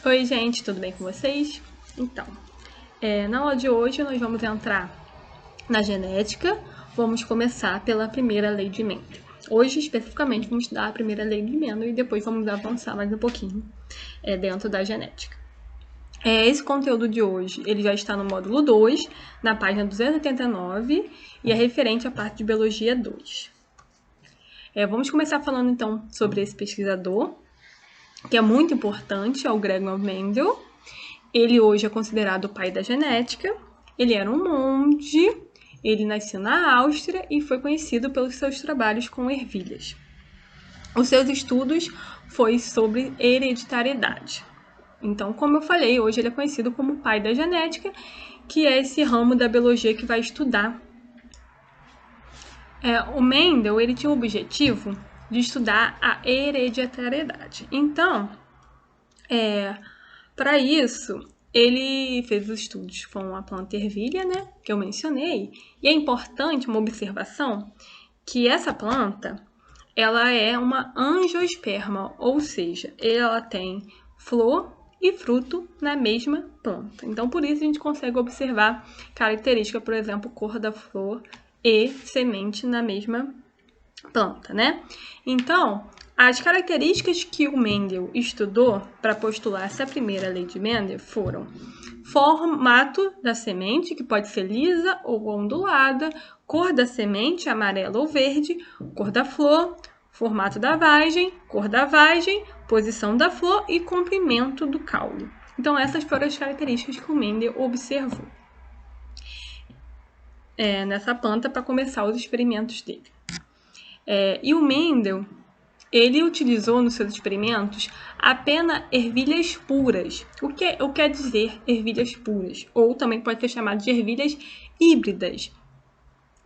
Oi, gente, tudo bem com vocês? Então, na aula de hoje nós vamos entrar na genética. Vamos começar pela primeira lei de Mendel. Hoje, especificamente, vamos estudar a primeira lei de Mendel e depois vamos avançar mais um pouquinho dentro da genética. Esse conteúdo de hoje ele já está no módulo 2, na página 289, e é referente à parte de Biologia 2. Vamos começar falando, então, sobre esse pesquisador, que é muito importante, é o Gregor Mendel. Ele hoje é considerado o pai da genética. Ele era um monge, ele nasceu na Áustria e foi conhecido pelos seus trabalhos com ervilhas. Os seus estudos foi sobre hereditariedade. Então, como eu falei, hoje ele é conhecido como o pai da genética, que é esse ramo da biologia que vai estudar. O Mendel ele tinha o objetivo de estudar a hereditariedade. Então, para isso, ele fez os estudos com a planta ervilha, né, que eu mencionei. E é importante uma observação que essa planta, ela é uma angiosperma, ou seja, ela tem flor e fruto na mesma planta. Então, por isso a gente consegue observar características, por exemplo, cor da flor e semente na mesma planta, né? Então, as características que o Mendel estudou para postular essa primeira lei de Mendel foram formato da semente, que pode ser lisa ou ondulada, cor da semente, amarela ou verde, cor da flor, formato da vagem, cor da vagem, posição da flor e comprimento do caule. Então, essas foram as características que o Mendel observou nessa planta para começar os experimentos dele. E o Mendel, ele utilizou nos seus experimentos apenas ervilhas puras. O que quer dizer ervilhas puras? Ou também pode ser chamado de ervilhas híbridas,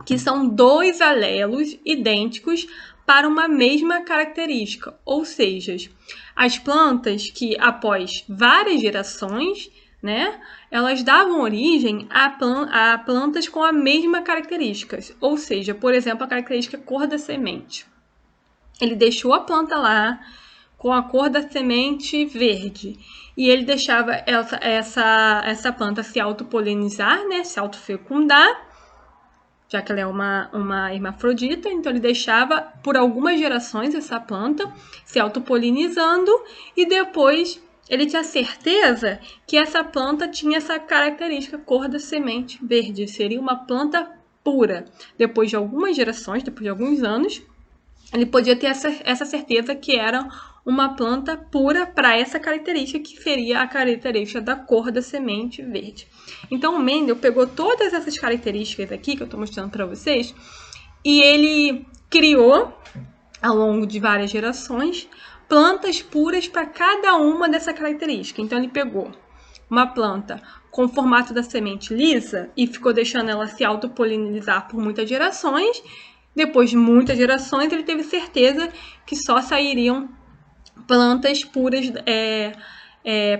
que são dois alelos idênticos para uma mesma característica. Ou seja, as plantas que após várias gerações, né, elas davam origem a plantas com a mesma característica. Ou seja, por exemplo, a característica cor da semente. Ele deixou a planta lá com a cor da semente verde e ele deixava essa planta se autopolinizar, né, se autofecundar, já que ela é uma hermafrodita, então ele deixava por algumas gerações essa planta se autopolinizando e depois ele tinha certeza que essa planta tinha essa característica cor da semente verde, seria uma planta pura. Depois de algumas gerações, depois de alguns anos, ele podia ter essa certeza que era uma planta pura para essa característica, que seria a característica da cor da semente verde. Então, o Mendel pegou todas essas características aqui, que eu estou mostrando para vocês, e ele criou, ao longo de várias gerações, plantas puras para cada uma dessa característica. Então, ele pegou uma planta com o formato da semente lisa e ficou deixando ela se autopolinizar por muitas gerações. Depois de muitas gerações, ele teve certeza que só sairiam plantas puras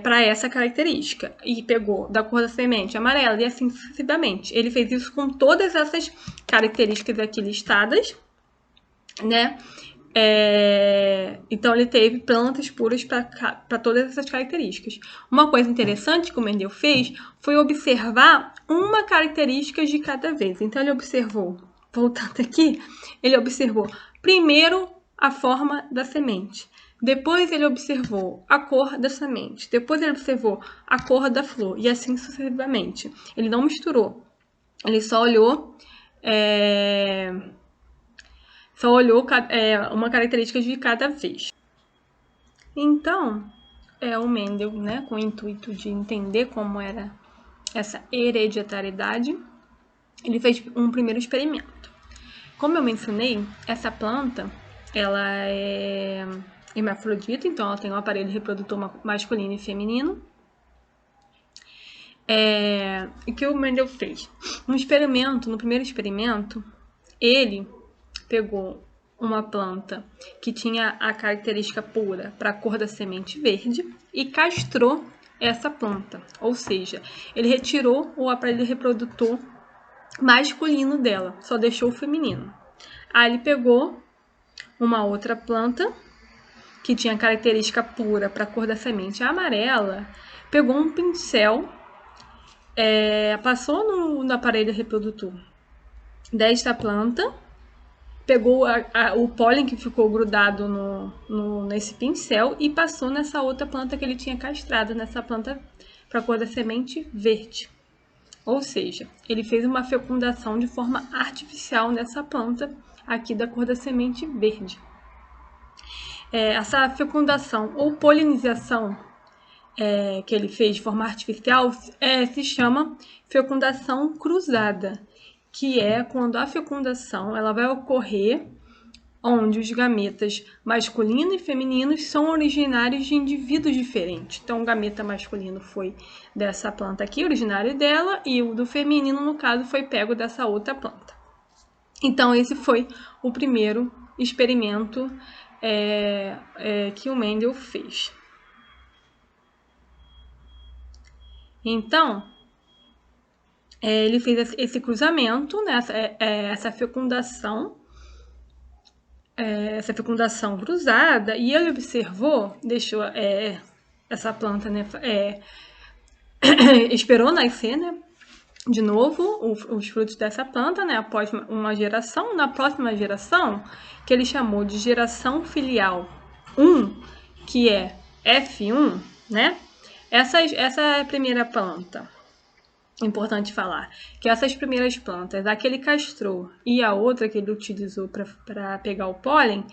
para essa característica. E pegou da cor da semente amarela e assim sucessivamente. Ele fez isso com todas essas características aqui listadas, né? Então, ele teve plantas puras para todas essas características. Uma coisa interessante que o Mendel fez foi observar uma característica de cada vez. Então, ele observou, voltando aqui, ele observou primeiro a forma da semente. Depois ele observou a cor da semente. Depois ele observou a cor da flor. E assim sucessivamente. Ele não misturou. Ele só olhou uma característica de cada vez. Então, o Mendel, né, com o intuito de entender como era essa hereditariedade, ele fez um primeiro experimento. Como eu mencionei, essa planta, ela é hermafrodita, então ela tem um aparelho reprodutor masculino e feminino. O que o Mendel fez? No primeiro experimento, ele pegou uma planta que tinha a característica pura para a cor da semente verde e castrou essa planta. Ou seja, ele retirou o aparelho reprodutor masculino dela, só deixou o feminino. Aí ele pegou uma outra planta que tinha característica pura para a cor da semente amarela, pegou um pincel, passou no aparelho reprodutor desta planta, pegou o pólen que ficou grudado nesse pincel e passou nessa outra planta que ele tinha castrado, nessa planta para a cor da semente verde. Ou seja, ele fez uma fecundação de forma artificial nessa planta aqui da cor da semente verde. Essa fecundação ou polinização que ele fez de forma artificial se chama fecundação cruzada, que é quando a fecundação ela vai ocorrer onde os gametas masculino e feminino são originários de indivíduos diferentes. Então, o gameta masculino foi dessa planta aqui, originário dela, e o do feminino, no caso, foi pego dessa outra planta. Então, esse foi o primeiro experimento que o Mendel fez. Então, ele fez esse cruzamento, né, essa fecundação cruzada, e ele observou, deixou essa planta, né, esperou nascer, né, de novo os frutos dessa planta, né, após uma geração. Na próxima geração, que ele chamou de geração filial 1, que é F1, né, essa é a primeira planta. Importante falar que essas primeiras plantas, a que ele castrou e a outra que ele utilizou para pegar o pólen,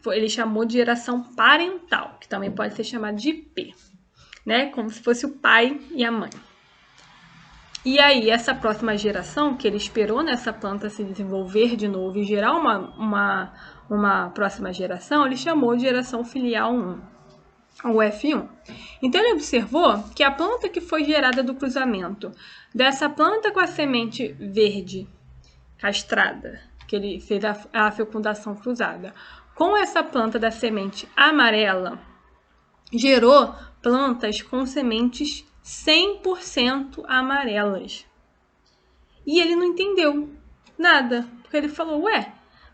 ele chamou de geração parental, que também pode ser chamada de P, né? Como se fosse o pai e a mãe. E aí, essa próxima geração, que ele esperou nessa planta se desenvolver de novo e gerar uma próxima geração, ele chamou de geração filial 1. O F1. Então, ele observou que a planta que foi gerada do cruzamento dessa planta com a semente verde castrada, que ele fez a fecundação cruzada, com essa planta da semente amarela, gerou plantas com sementes 100% amarelas. E ele não entendeu nada, porque ele falou,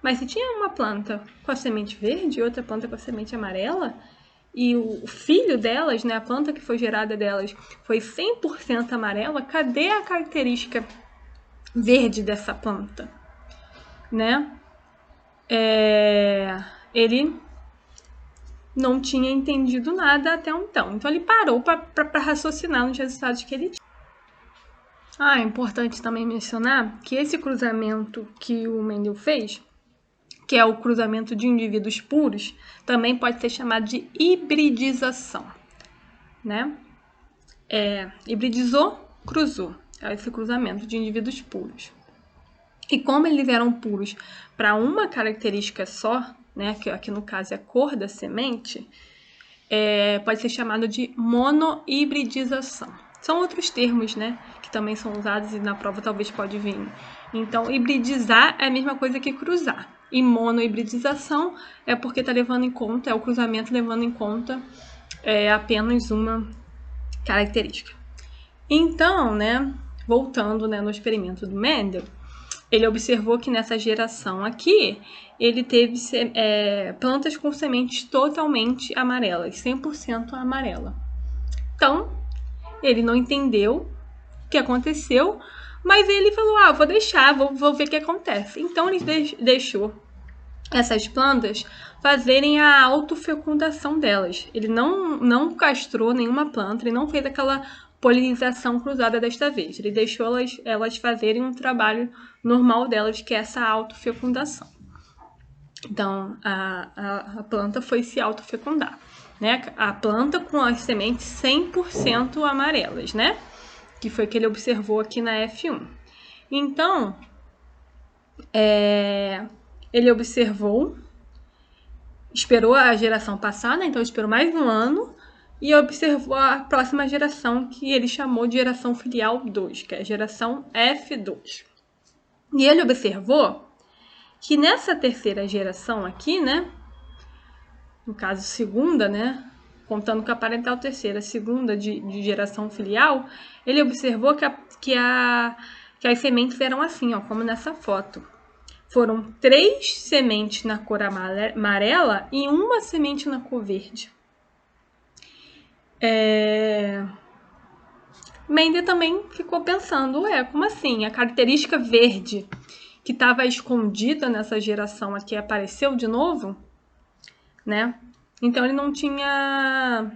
mas se tinha uma planta com a semente verde e outra planta com a semente amarela, e o filho delas, né, a planta que foi gerada delas, foi 100% amarela, cadê a característica verde dessa planta? Né? Ele não tinha entendido nada até então. Então, ele parou para raciocinar nos resultados que ele tinha. É importante também mencionar que esse cruzamento que o Mendel fez, que é o cruzamento de indivíduos puros, também pode ser chamado de hibridização, né? Hibridizou, cruzou. É esse cruzamento de indivíduos puros. E como eles eram puros para uma característica só, né, que aqui no caso é a cor da semente, pode ser chamado de monohibridização. São outros termos, né, que também são usados e na prova talvez pode vir. Então, hibridizar é a mesma coisa que cruzar. E monohibridização é porque está levando em conta, é o cruzamento levando em conta apenas uma característica. Então, né, voltando, né, no experimento do Mendel, ele observou que nessa geração aqui, ele teve plantas com sementes totalmente amarelas, 100% amarela. Então, ele não entendeu o que aconteceu, mas ele falou, vou deixar, vou ver o que acontece. Então, ele deixou essas plantas fazerem a autofecundação delas. Ele não castrou nenhuma planta, ele não fez aquela polinização cruzada desta vez. Ele deixou elas fazerem um trabalho normal delas, que é essa autofecundação. Então, a planta foi se autofecundar, né? A planta com as sementes 100% amarelas, né? Que foi que ele observou aqui na F1. Então, ele observou, esperou a geração passar, né? Então, esperou mais um ano e observou a próxima geração, que ele chamou de geração filial 2, que é a geração F2. E ele observou que nessa terceira geração aqui, né? No caso, segunda, né? Contando com a parental terceira, segunda de geração filial, ele observou que as sementes eram assim, como nessa foto. foram 3 sementes na cor amarela e 1 semente na cor verde. Mendel também ficou pensando, como assim? A característica verde que estava escondida nessa geração aqui apareceu de novo, né? Então ele não tinha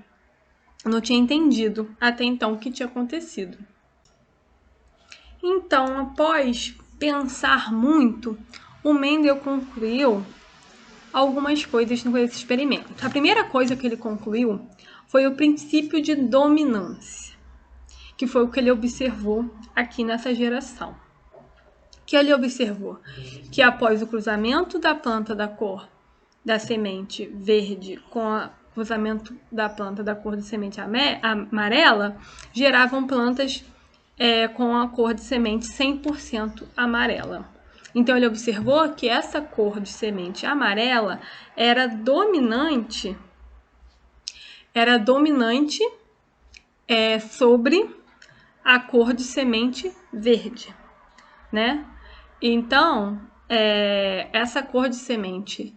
entendido até então o que tinha acontecido. Então, após pensar muito, o Mendel concluiu algumas coisas nesse experimento. A primeira coisa que ele concluiu foi o princípio de dominância, que foi o que ele observou aqui nessa geração. Que ele observou que após o cruzamento da planta da cor da semente verde com o cruzamento da planta da cor de semente amarela, geravam plantas com a cor de semente 100% amarela. Então ele observou que essa cor de semente amarela era dominante sobre a cor de semente verde, né? Então, essa cor de semente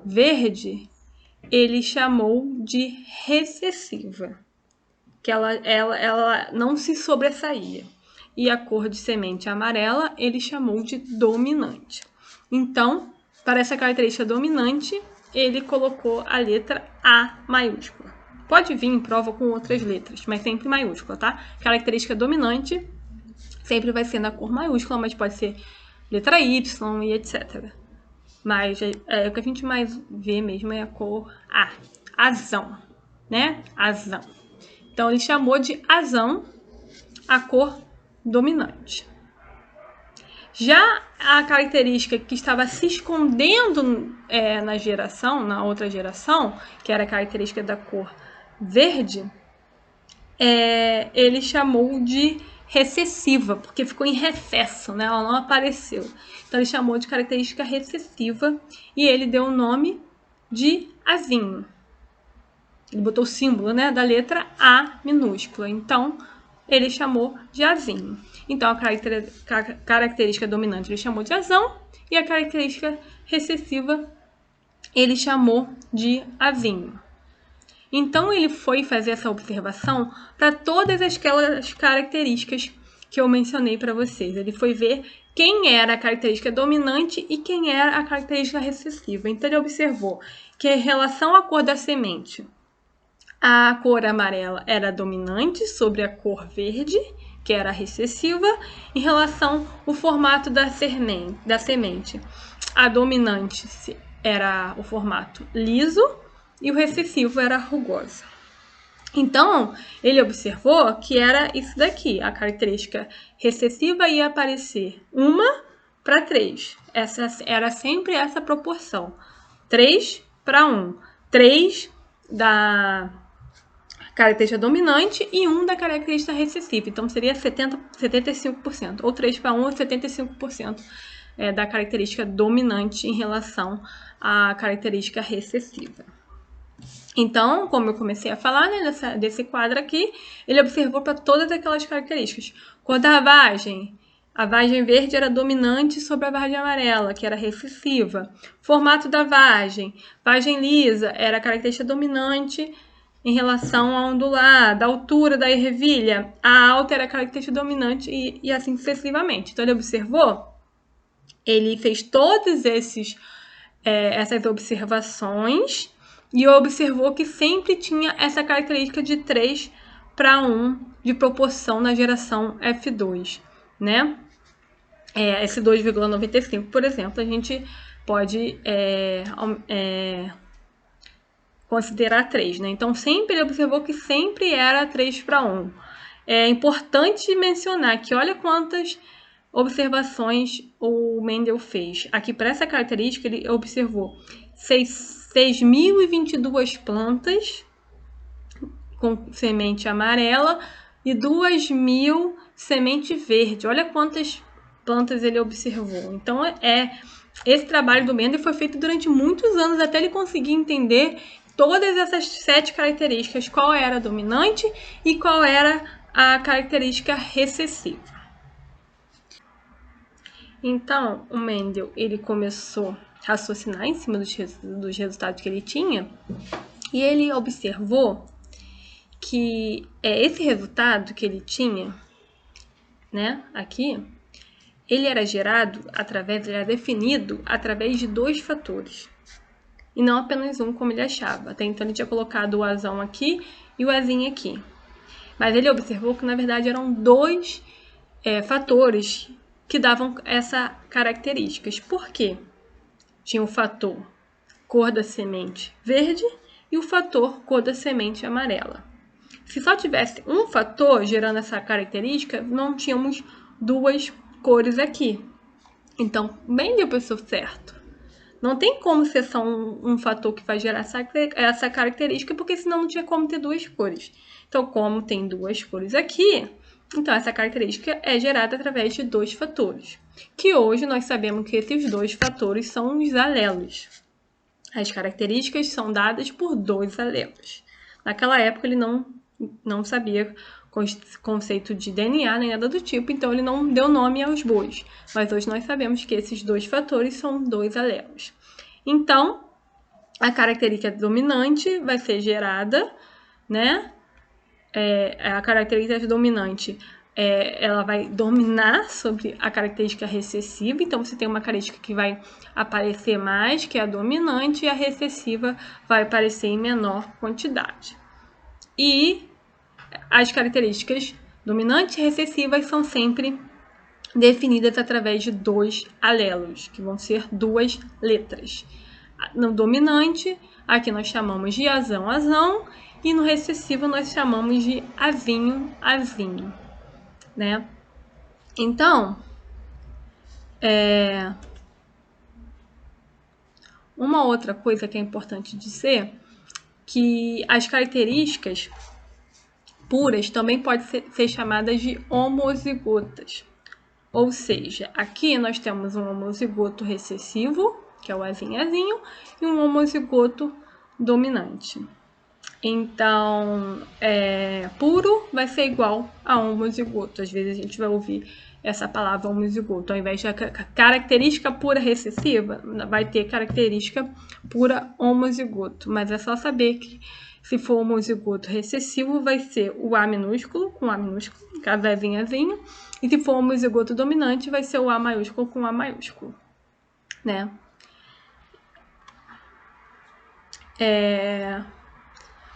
verde, ele chamou de recessiva, que ela não se sobressaía. E a cor de semente amarela, ele chamou de dominante. Então, para essa característica dominante, ele colocou a letra A maiúscula. Pode vir em prova com outras letras, mas sempre maiúscula, tá? Característica dominante sempre vai ser na cor maiúscula, mas pode ser letra Y e etc. Mas o que a gente mais vê mesmo é a cor A, azão, né? Azão. Então, ele chamou de azão a cor dominante. Já a característica que estava se escondendo na outra geração, que era a característica da cor verde, ele chamou de recessiva, porque ficou em recesso, né? Ela não apareceu. Então, ele chamou de característica recessiva e ele deu o nome de azinho. Ele botou o símbolo, né, da letra A minúscula. Então, ele chamou de azinho. Então, a característica dominante ele chamou de azão e a característica recessiva ele chamou de azinho. Então, ele foi fazer essa observação para todas aquelas características que eu mencionei para vocês. Ele foi ver quem era a característica dominante e quem era a característica recessiva. Então, ele observou que em relação à cor da semente, a cor amarela era dominante sobre a cor verde, que era recessiva, em relação ao formato da semente. A dominante era o formato liso e o recessivo era rugosa. Então, ele observou que era isso daqui. A característica recessiva ia aparecer 1:3. Era sempre essa proporção. 3:1. 3 da característica dominante e 1 da característica recessiva. Então, seria 75%. Ou 3:1 ou 75% da característica dominante em relação à característica recessiva. Então, como eu comecei a falar, né, desse quadro aqui, ele observou para todas aquelas características. Cor da vagem. A vagem verde era dominante sobre a vagem amarela, que era recessiva. Formato da vagem. Vagem lisa era a característica dominante em relação à ondulada. A altura da ervilha. A alta era a característica dominante e assim sucessivamente. Então, ele observou, ele fez todas essas observações e observou que sempre tinha essa característica de 3:1 de proporção na geração F2, né? Esse 2,95, por exemplo, a gente pode considerar 3, né? Então, sempre ele observou que sempre era 3:1. É importante mencionar que olha quantas observações o Mendel fez. Aqui, para essa característica, ele observou 6.022 plantas com semente amarela e 2.000 semente verde. Olha quantas plantas ele observou. Então, esse trabalho do Mendel foi feito durante muitos anos até ele conseguir entender todas essas 7 características, qual era a dominante e qual era a característica recessiva. Então, o Mendel, ele começou a raciocinar em cima dos resultados que ele tinha, e ele observou que esse resultado que ele tinha, né, aqui, ele era definido através de 2 fatores, e não apenas um, como ele achava. Até então ele tinha colocado o azão aqui e o azinho aqui. Mas ele observou que, na verdade, eram 2 fatores que davam essas características. Por quê? Tinha o fator cor da semente verde e o fator cor da semente amarela. Se só tivesse um fator gerando essa característica, não tínhamos 2 cores aqui. Então, bem deu pensou certo. Não tem como ser só um fator que vai gerar essa característica, porque senão não tinha como ter 2 cores. Então, como tem 2 cores aqui, então essa característica é gerada através de 2 fatores. Que hoje nós sabemos que esses 2 fatores são os alelos. As características são dadas por 2 alelos. Naquela época ele não sabia conceito de DNA nem nada do tipo, então ele não deu nome aos bois. Mas hoje nós sabemos que esses 2 fatores são 2 alelos. Então, a característica dominante vai ser gerada, né? A característica dominante ela vai dominar sobre a característica recessiva. Então, você tem uma característica que vai aparecer mais, que é a dominante, e a recessiva vai aparecer em menor quantidade. E as características dominantes e recessivas são sempre definidas através de 2 alelos, que vão ser 2 letras. No dominante, aqui nós chamamos de azão, azão, e no recessivo nós chamamos de azinho, azinho, né? Então, uma outra coisa que é importante dizer, que as características puras também podem ser chamadas de homozigotas. Ou seja, aqui nós temos um homozigoto recessivo, que é o azinho, azinho, e um homozigoto dominante. Então, puro vai ser igual a homozigoto. Às vezes a gente vai ouvir essa palavra homozigoto. Ao invés de característica pura recessiva, vai ter característica pura homozigoto. Mas é só saber que se for homozigoto recessivo, vai ser o A minúsculo com A minúsculo, caso é azinho. E se for homozigoto dominante, vai ser o A maiúsculo com A maiúsculo, né?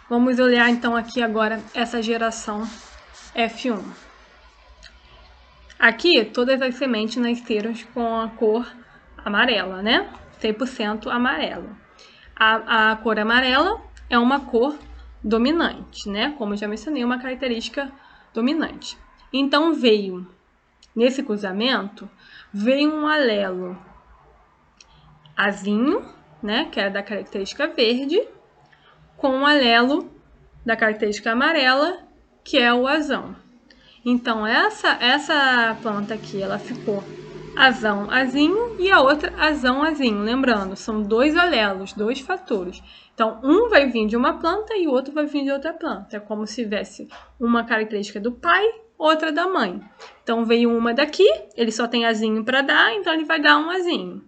Vamos olhar então aqui agora essa geração F1. Aqui todas as sementes nasceram com a cor amarela, né? 100% amarelo. A cor amarela é uma cor dominante, né? Como eu já mencionei, uma característica dominante. Então nesse cruzamento, veio um alelo azinho, né? Que é da característica verde, com um alelo da característica amarela, que é o azão. Então, essa planta aqui, ela ficou azão, azinho, e a outra azão, azinho. Lembrando, são 2 alelos, 2 fatores. Então, um vai vir de uma planta e o outro vai vir de outra planta. É como se tivesse uma característica do pai, outra da mãe. Então, veio uma daqui, ele só tem azinho para dar, então ele vai dar um azinho.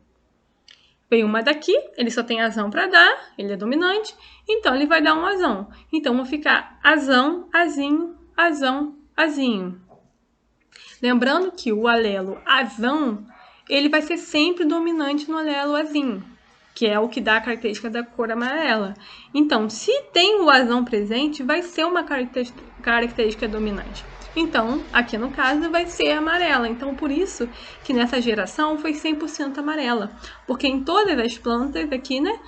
Veio uma daqui, ele só tem azão para dar, ele é dominante, então ele vai dar um azão. Então, vai ficar azão, azinho, azão, azinho. Lembrando que o alelo azão, ele vai ser sempre dominante no alelo azinho, que é o que dá a característica da cor amarela. Então, se tem o azão presente, vai ser uma característica dominante. Então, aqui no caso, vai ser amarela. Então, por isso que nessa geração foi 100% amarela. Porque em todas as plantas aqui, né,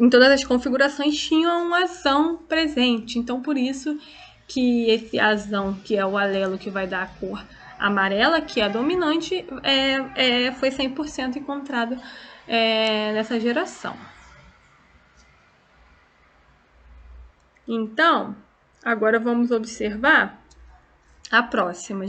em todas as configurações tinham um azão presente. Então, por isso que esse azão, que é o alelo que vai dar a cor amarela, que é a dominante, foi 100% encontrado nessa geração. Então, agora vamos observar a próxima.